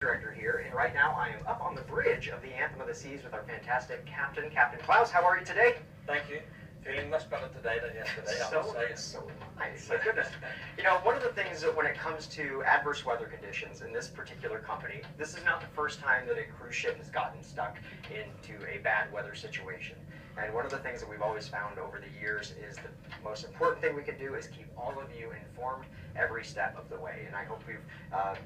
Director here, and right now I am up on the bridge of the Anthem of the Seas with our fantastic captain, Captain Klaus. How are you today? Thank you. Feeling much better today than yesterday. So nice. My goodness. You know, one of the things that when it comes to adverse weather conditions in this particular company, this is not the first time that a cruise ship has gotten stuck into a bad weather situation. And one of the things that we've always found over the years is the most important thing we can do is keep all of you informed every step of the way. And I hope we've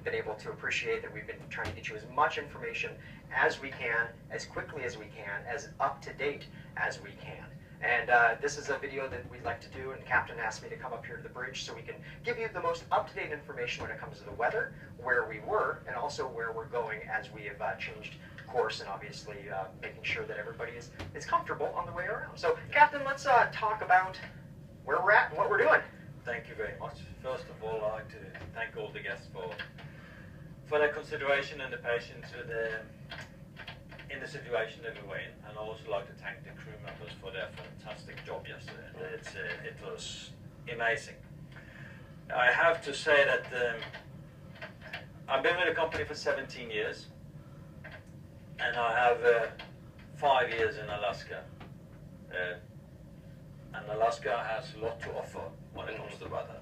been able to appreciate that we've been trying to get you as much information as we can, as quickly as we can, as up to date as we can. And this is a video that we'd like to do, and Captain asked me to come up here to the bridge so we can give you the most up-to-date information when it comes to the weather, where we were, and also where we're going as we have changed course, and obviously making sure that everybody is comfortable on the way around. So, Captain, let's talk about where we're at and what we're doing. Thank you very much. First of all, I'd like to thank all the guests for their consideration and the patience in the situation that we were in, and I'd also like to thank the crew members for their fantastic job yesterday. It was amazing. I have to say that I've been with the company for 17 years, and I have 5 years in Alaska. And Alaska has a lot to offer when it comes to weather.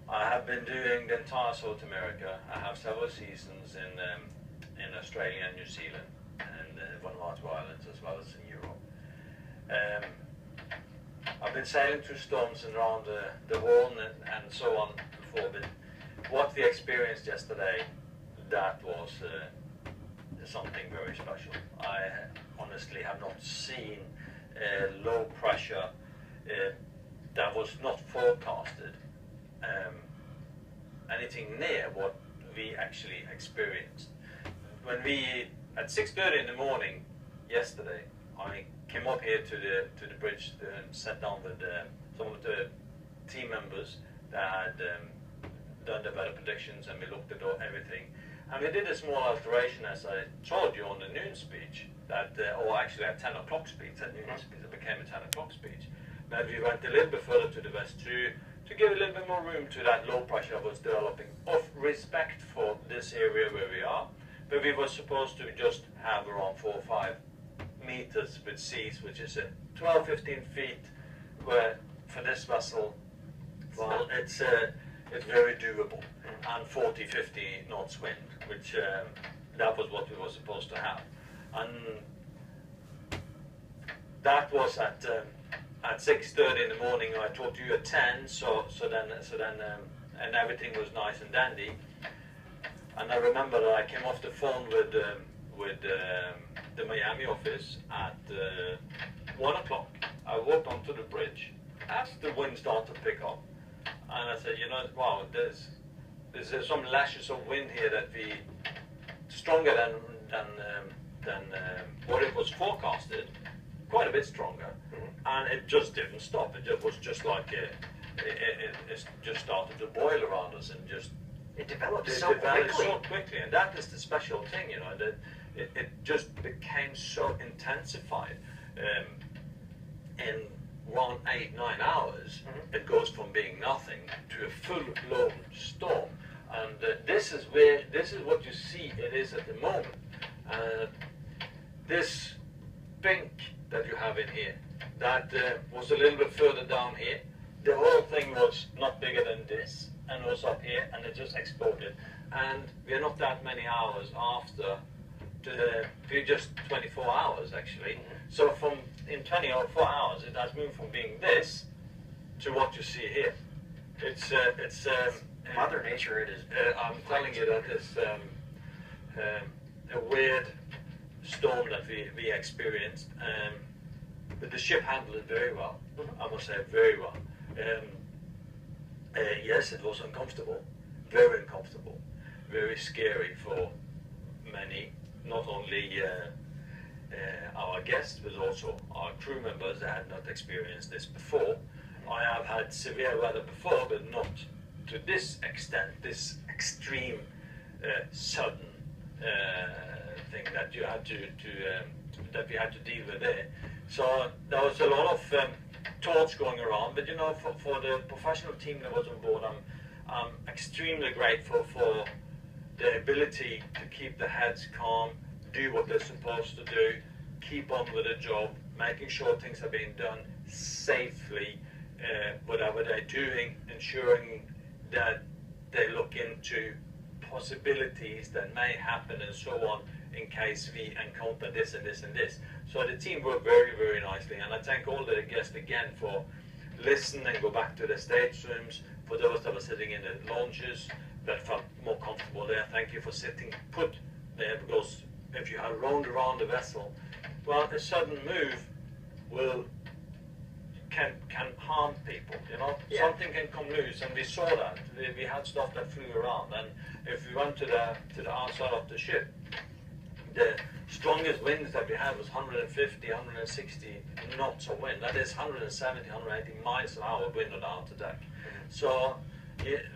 I have been doing the entire South America. I have several seasons in Australia and New Zealand, and Vanuatu Islands, as well as in Europe. I've been sailing through storms and around the world and so on before, but what we experienced yesterday, that was something very special. I honestly have not seen low pressure that was not forecasted anything near what we actually experienced. When we, at 6:30 in the morning yesterday, I came up here to the bridge and sat down with some of the team members that had done the weather predictions, and we looked at everything. And we did a small alteration, as I told you on the noon speech, that, or actually at 10 o'clock speech, at noon speech, it became a 10 o'clock speech. But we went a little bit further to the west to give a little bit more room to that low pressure that was developing, of respect for this area where we are. But we were supposed to just have around 4 or 5 meters with seas, which is 12-15 feet, where for this vessel, well, it's very doable, and 40-50 knots wind, which that was what we were supposed to have, and that was at 6:30 in the morning. I talked to you at 10, so then and everything was nice and dandy. And I remember that I came off the phone with the Miami office at 1 o'clock. I walked onto the bridge as the wind started to pick up. And I said, you know, wow, there's some lashes of wind here that we stronger than what it was forecasted, quite a bit stronger, and it just didn't stop. It was just like it just started to boil around us, and just it developed so quickly. And that is the special thing, you know, that it just became so intensified in 1, 8, 9 hours. It goes from being nothing to a full-blown storm, and this is what you see it is at the moment. This pink that you have in here, that was a little bit further down here. The whole thing was not bigger than this, and was up here, and it just exploded. And we're not that many hours after. We're just 24 hours actually. So in 24 hours, it has moved from being this to what you see here. It's Mother Nature. It is. I'm telling you that it's a weird storm that we experienced, but the ship handled it very well. I must say, very well. Yes, it was uncomfortable, very uncomfortable, very scary for many. Not only our guests, but also our crew members that had not experienced this before. I have had severe weather before, but not to this extent, this extreme, sudden thing that you had that we had to deal with there. So there was a lot of thoughts going around, but you know, for the professional team that was on board, I'm extremely grateful for the ability to keep the heads calm, do what they're supposed to do, keep on with the job, making sure things are being done safely, whatever they're doing, ensuring that they look into possibilities that may happen and so on in case we encounter this and this and this. So the team worked very, very nicely, and I thank all the guests again for listening and go back to the staterooms. For those that were sitting in the lounges that felt more comfortable there, thank you for sitting put there, because if you had roamed around the vessel, well, a sudden move can harm people, you know. Yeah. Something can come loose, and we saw that. We had stuff that flew around, and if we went to the outside of the ship, the strongest winds that we had was 150, 160 knots of wind. That is 170, 180 miles an hour wind on the outer deck. So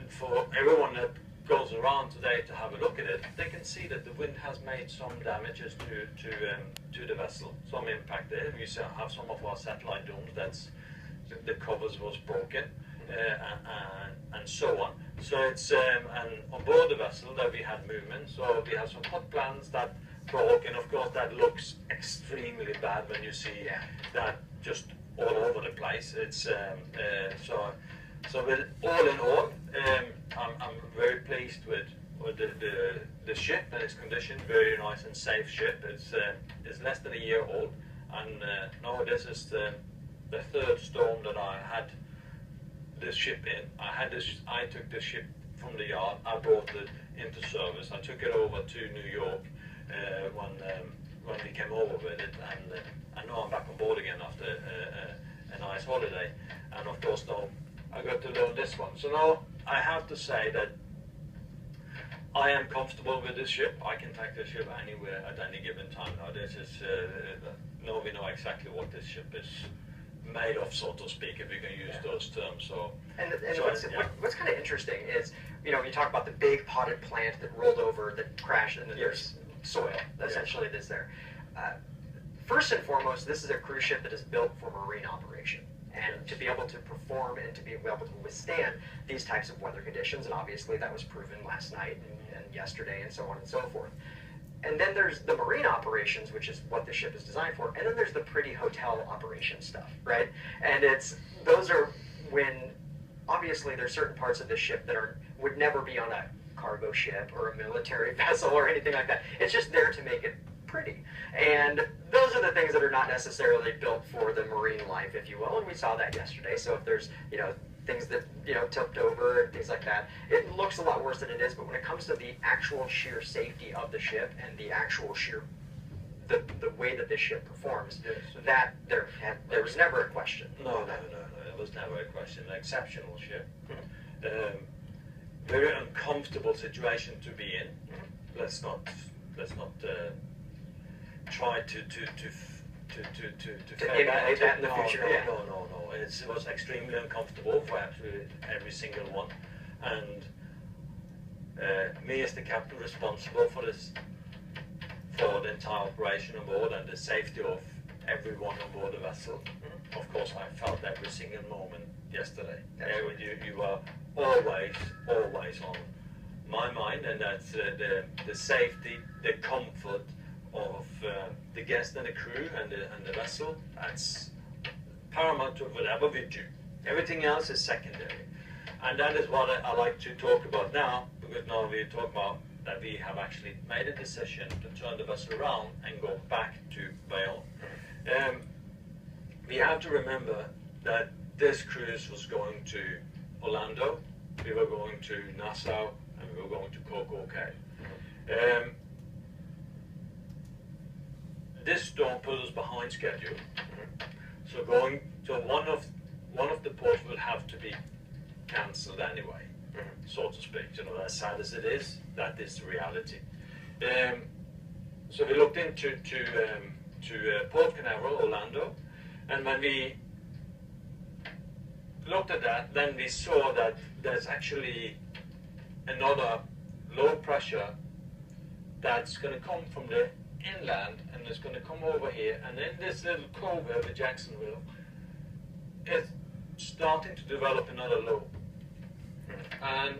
for everyone that goes around today to have a look at it, they can see that the wind has made some damages to the vessel, some impact there. We have some of our satellite domes that's the covers was broken, and so on. So it's and on board the vessel that we had movement. So we have some hot plans that broke, and of course that looks extremely bad when you see that just all over the place. It's so with all in all, I'm very pleased with the ship and its condition. Very nice and safe ship. It's less than a year old, and now this is the third storm that I had this ship in. I took this ship from the yard. I brought it into service. I took it over to New York when we came over with it, and now I'm back on board again after a nice holiday. And of course now I got to learn this one. So now I have to say that I am comfortable with this ship. I can take this ship anywhere at any given time. Now this is now we know exactly what this ship is made of, so to speak, if you can use those terms. So, what's kind of interesting is, you know, you talk about the big potted plant that rolled over, that crashed, and then there's soil essentially that's there. First and foremost, this is a cruise ship that is built for marine operation, and to be able to perform and to be able to withstand these types of weather conditions, and obviously that was proven last night and yesterday and so on and so forth. And then there's the marine operations, which is what the ship is designed for, and then there's the pretty hotel operation stuff, right? And those are when, obviously there's certain parts of the ship that would never be on a cargo ship or a military vessel or anything like that. It's just there to make it pretty. And those are the things that are not necessarily built for the marine life, if you will, and we saw that yesterday. So if there's, you know, things that, you know, tipped over and things like that, it looks a lot worse than it is. But when it comes to the actual sheer safety of the ship and the actual sheer the way that this ship performs, that there was never a question. No, it was never a question. An exceptional ship. Very uncomfortable situation to be in. Let's not try to emulate that in the future. No. It was extremely uncomfortable for absolutely every single one, and me as the captain responsible for the entire operation on board and the safety of everyone on board the vessel. Of course, I felt every single moment yesterday. You were always on my mind, and that's the safety, the comfort of the guest and the crew and the vessel. That's paramount to whatever we do. Everything else is secondary, and that is what I like to talk about now, because now we talk about that we have actually made a decision to turn the vessel around and go back to Bayonne. We have to remember that this cruise was going to Orlando, we were going to Nassau, and we were going to Coco Cay. This storm put us behind schedule, so one of the ports will have to be cancelled anyway, so to speak. You know, as sad as it is, that is the reality. So we looked into Port Canaveral, Orlando, and when we looked at that, then we saw that there's actually another low pressure that's going to come from the inland, and it's going to come over here, and in this little cove over Jacksonville, it's starting to develop another low. And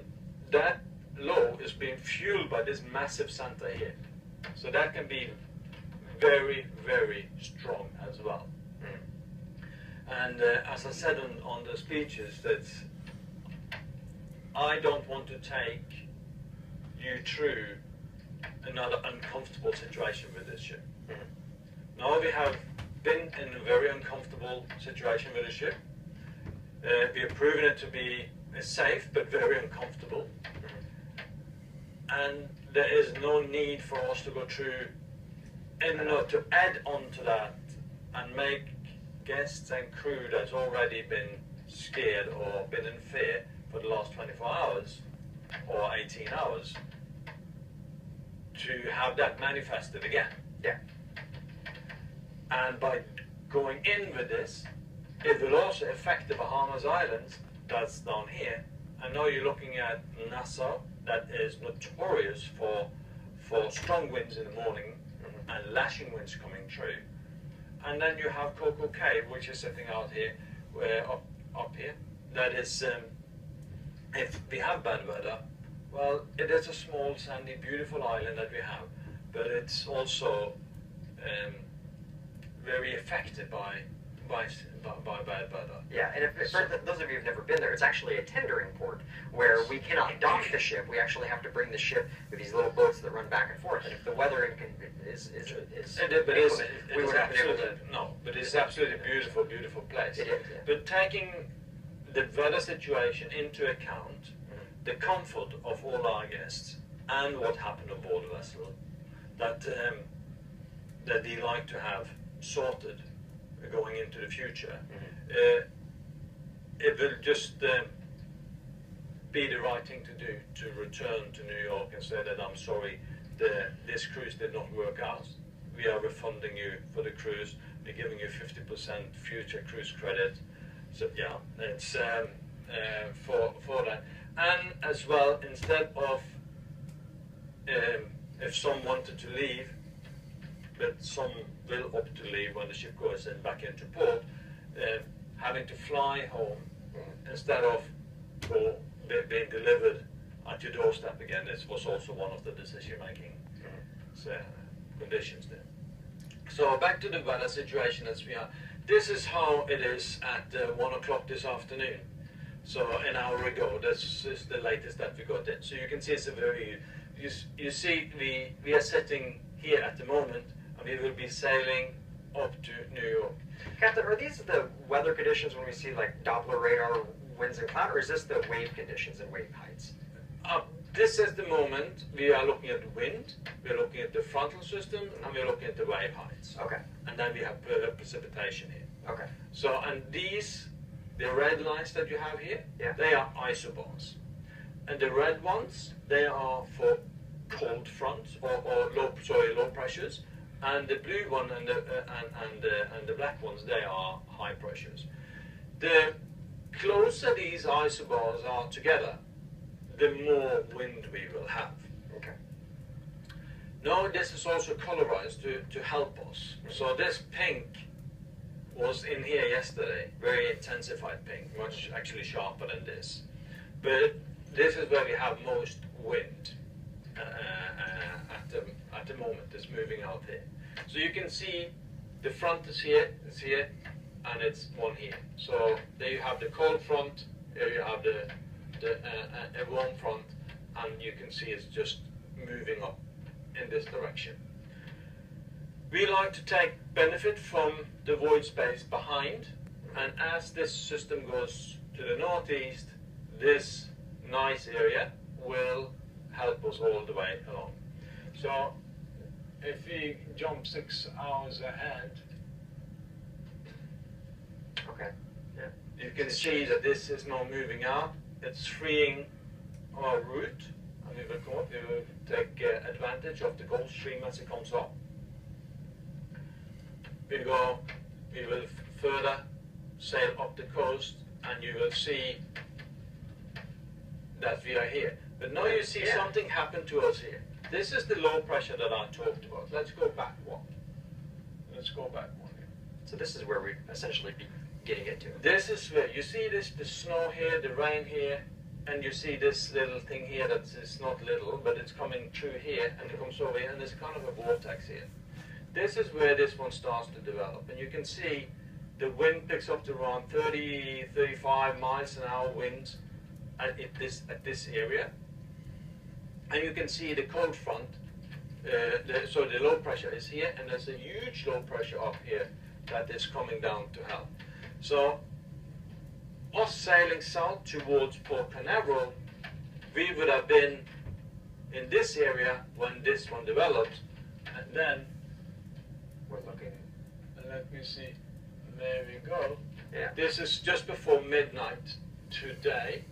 that low is being fueled by this massive center here. So that can be very, very strong as well. And as I said on the speeches, that I don't want to take you through another uncomfortable situation with this ship. Now we have been in a very uncomfortable situation with the ship. We have proven it to be safe but very uncomfortable. And there is no need for us to go through and to add on to that and make guests and crew that's already been scared or been in fear for the last 24 hours or 18 hours to have that manifested again. Yeah. And by going in with this, it will also affect the Bahamas Islands, that's down here. I know you're looking at Nassau, that is notorious for strong winds in the morning and lashing winds coming through. And then you have Coco Cay, which is sitting out here, up here. That is, if we have bad weather, well, it is a small, sandy, beautiful island that we have, but it's also very affected by bad weather. Yeah, and for those of you who've never been there, it's actually a tendering port where we cannot dock the ship. We actually have to bring the ship with these little boats that run back and forth. And if the weather is we would have been able to. No, but it's absolutely beautiful, beautiful place. It is. Yeah. But taking the weather situation into account, the comfort of all our guests, and what happened on board the vessel, that they like to have sorted going into the future, it will just be the right thing to do to return to New York and say that I'm sorry, this cruise did not work out. We are refunding you for the cruise. We're giving you 50% future cruise credit. So yeah, it's for that. And as well, instead of if some wanted to leave, but some will opt to leave when the ship goes back into port, having to fly home instead of being delivered at your doorstep again. This was also one of the decision-making conditions there. So back to the weather situation as we are. This is how it is at 1 o'clock this afternoon. So an hour ago, this is the latest that we got in. So you can see it's a very, you see we are sitting here at the moment, and we will be sailing up to New York. Captain, are these the weather conditions when we see like Doppler radar, winds and cloud, or is this the wave conditions and wave heights? This is the moment we are looking at the wind, we are looking at the frontal system, and we are looking at the wave heights. Okay. And then we have precipitation here. Okay. So, and these, the red lines that you have here, they are isobars. And the red ones, they are for cold fronts or low pressures. And the blue one and the black ones, they are high pressures. The closer these isobars are together, the more wind we will have. Okay. Now this is also colorized to help us. So this pink was in here yesterday, very intensified pink, much actually sharper than this. But this is where we have most wind at the moment. It's moving out here. So you can see the front is here, and it's one here. So there you have the cold front, here you have the warm front, and you can see it's just moving up in this direction. We like to take benefit from the void space behind, and as this system goes to the northeast, this nice area will help us all the way along. So if we jump 6 hours ahead, okay, yeah, you can see that this is now moving out. It's freeing our route, and we will take advantage of the Gulf Stream as it comes up. We will further sail up the coast, and you will see that we are here. But now you see something happen to us here. This is the low pressure that I talked about. Let's go back one. Let's go back one here. So this is where we essentially be getting it to. This is where you see the snow here, the rain here, and you see this little thing here that is not little, but it's coming through here, and it comes over here, and there's kind of a vortex here. This is where this one starts to develop, and you can see the wind picks up to around 30, 35 miles an hour winds at this area, and you can see the cold front. So the low pressure is here, and there's a huge low pressure up here that is coming down to hell. So us sailing south towards Port Canaveral, we would have been in this area when this one developed, and then We're looking. let me see, there we go. Yeah. This is just before midnight today.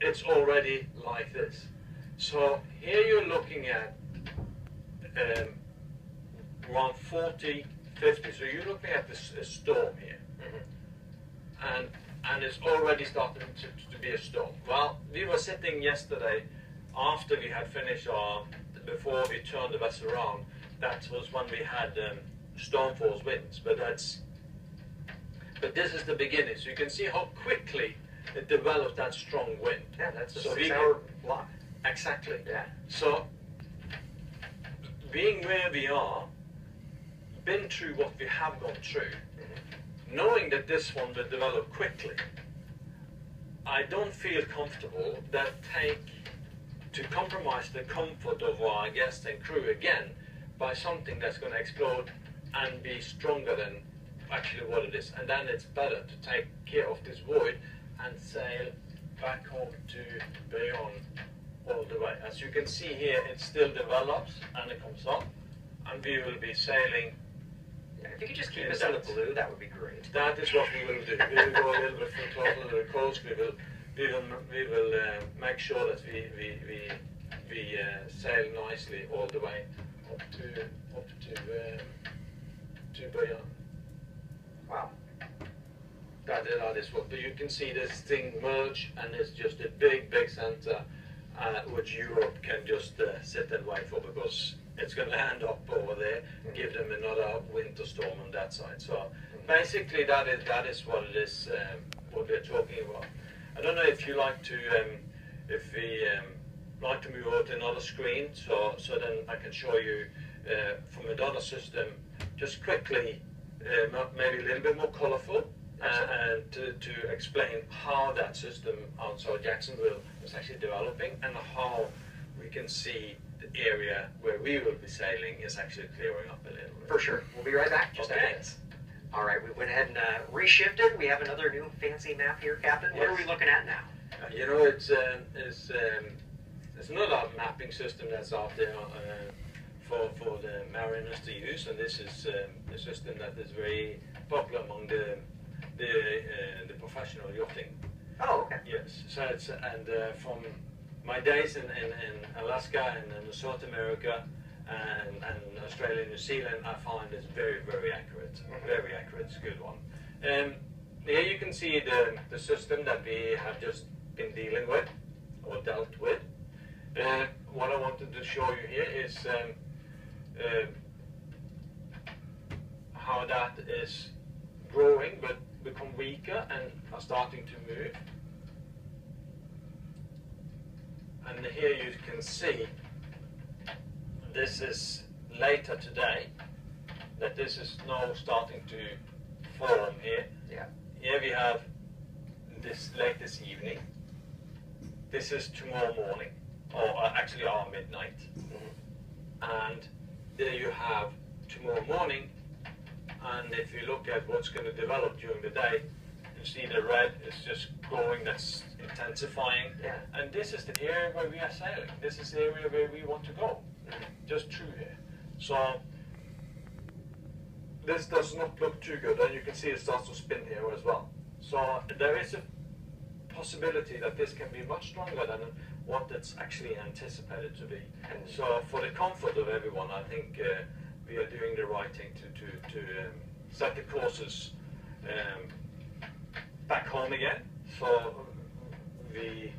It's already like this. So here you're looking at around 40, 50. So you're looking at this storm here. Mm-hmm. And it's already starting to be a storm. Well, we were sitting yesterday after we had finished before we turned the vessel around. That was when we had storm force winds. But this is the beginning. So you can see how quickly it develops that strong wind. Yeah, that's a So 6-hour block. Exactly. Yeah. So, being where we are, been through what we have gone through, knowing that this one will develop quickly, I don't feel comfortable that to compromise the comfort of our guests and crew again by something that's going to explode and be stronger than actually what it is. And then it's better to take care of this void and sail back home to Bayonne all the way. As you can see here, it still develops and it comes up, and we will be sailing. Yeah, if you could just keep us in the blue, that would be great. That is what we will do. We will go a little bit from total to the coast. We will make sure that we sail nicely all the way up to Bayonne. Wow. That is what. But you can see this thing merge, and it's just a big center, which Europe can just sit and wait for, because it's going to end up over there, give them another winter storm on that side. So basically, that is what it is. What we're talking about. I don't know if you like to, if we like to move over to another screen, so then I can show you from another system, just quickly, maybe a little bit more colorful. And to explain how that system outside Jacksonville is actually developing, and how we can see the area where we will be sailing is actually clearing up a little bit. For sure. We'll be right back just after this. All right, we went ahead and reshifted. We have another new fancy map here, Captain. What are we looking at now? You know, it's another mapping system that's out there for the mariners to use, and this is a system that is very popular among the professional yachting. Oh, okay. Yes. So it's from my days in Alaska and in South America and Australia and New Zealand, I find it's very accurate. Very accurate. It's a good one. Here you can see the system that we have just been dealing with or dealt with. What I wanted to show you here is how that is growing but become weaker and are starting to move. And here you can see this is later today, that this is now starting to form here. Yeah. Here we have this late this evening. This is tomorrow morning, or actually our midnight. And there you have tomorrow morning. And if you look at what's going to develop during the day, you see the red is just growing, that's intensifying. Yeah. And this is the area where we are sailing. This is the area where we want to go, just through here. So this does not look too good, and you can see it starts to spin here as well. So there is a possibility that this can be much stronger than what it's actually anticipated to be. And so for the comfort of everyone, I think we are doing the right thing to set the courses back home again, so we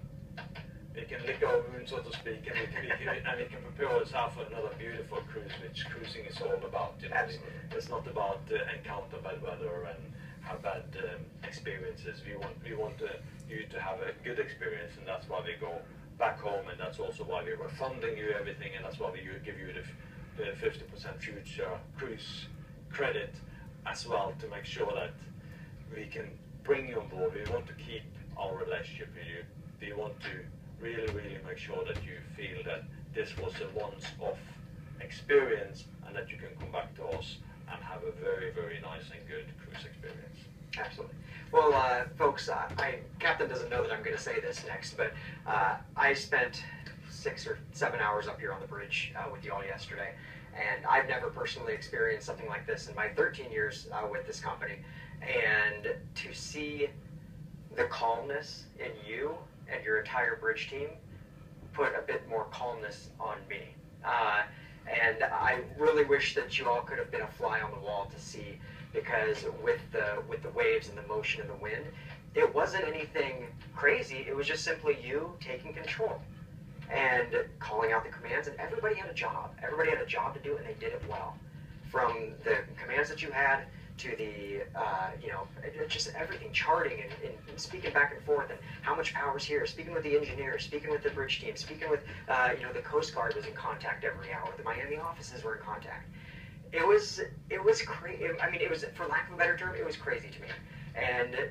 can lick our wounds, so to speak, and we can prepare ourselves for another beautiful cruise, which cruising is all about. You know? Absolutely. It's not about encounter bad weather and have bad experiences. We want to you to have a good experience, and that's why we go back home, and that's also why we were funding you everything, and that's why we give you the 50% future cruise credit as well, to make sure that we can bring you on board. We want to keep our relationship with you. We want to really, really make sure that you feel that this was a once-off experience, and that you can come back to us and have a very, very nice and good cruise experience. Absolutely. Well, folks, Captain doesn't know that I'm going to say this next, but I spent 6 or 7 hours up here on the bridge with you all yesterday, and I've never personally experienced something like this in my 13 years with this company. And to see the calmness in you and your entire bridge team put a bit more calmness on me. And I really wish that you all could have been a fly on the wall to see, because with the waves and the motion and the wind, it wasn't anything crazy. It was just simply you taking control and calling out the commands, and everybody had a job. Everybody had a job to do, and they did it well. From the commands that you had to the, just everything, charting and speaking back and forth, and how much power's here, speaking with the engineers, speaking with the bridge team, speaking with, the Coast Guard was in contact every hour, the Miami offices were in contact. It was crazy. I mean, it was, for lack of a better term, it was crazy to me. And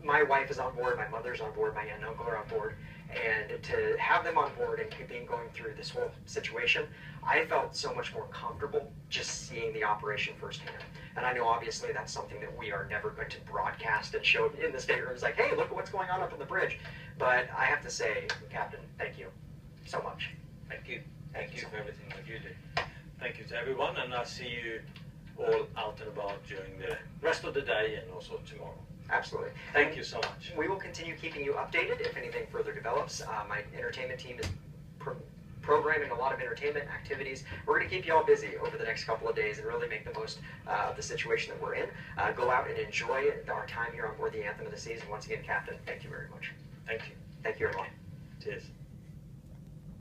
my wife is on board, my mother's on board, my aunt and uncle are on board, and to have them on board and going through this whole situation, I felt so much more comfortable just seeing the operation firsthand. And I know obviously that's something that we are never going to broadcast and show in the staterooms, like, hey, look at what's going on up on the bridge. But I have to say, Captain, thank you so much. Thank you. Thank you for everything that you do. Thank you to everyone, and I'll see you all out and about during the rest of the day and also tomorrow. Absolutely. Thank you so much. We will continue keeping you updated if anything further develops. My entertainment team is programming a lot of entertainment activities. We're going to keep you all busy over the next couple of days and really make the most of the situation that we're in. Go out and enjoy our time here on board the Anthem of the Seas. And once again, Captain, thank you very much. Thank you. Thank you, everyone. Cheers.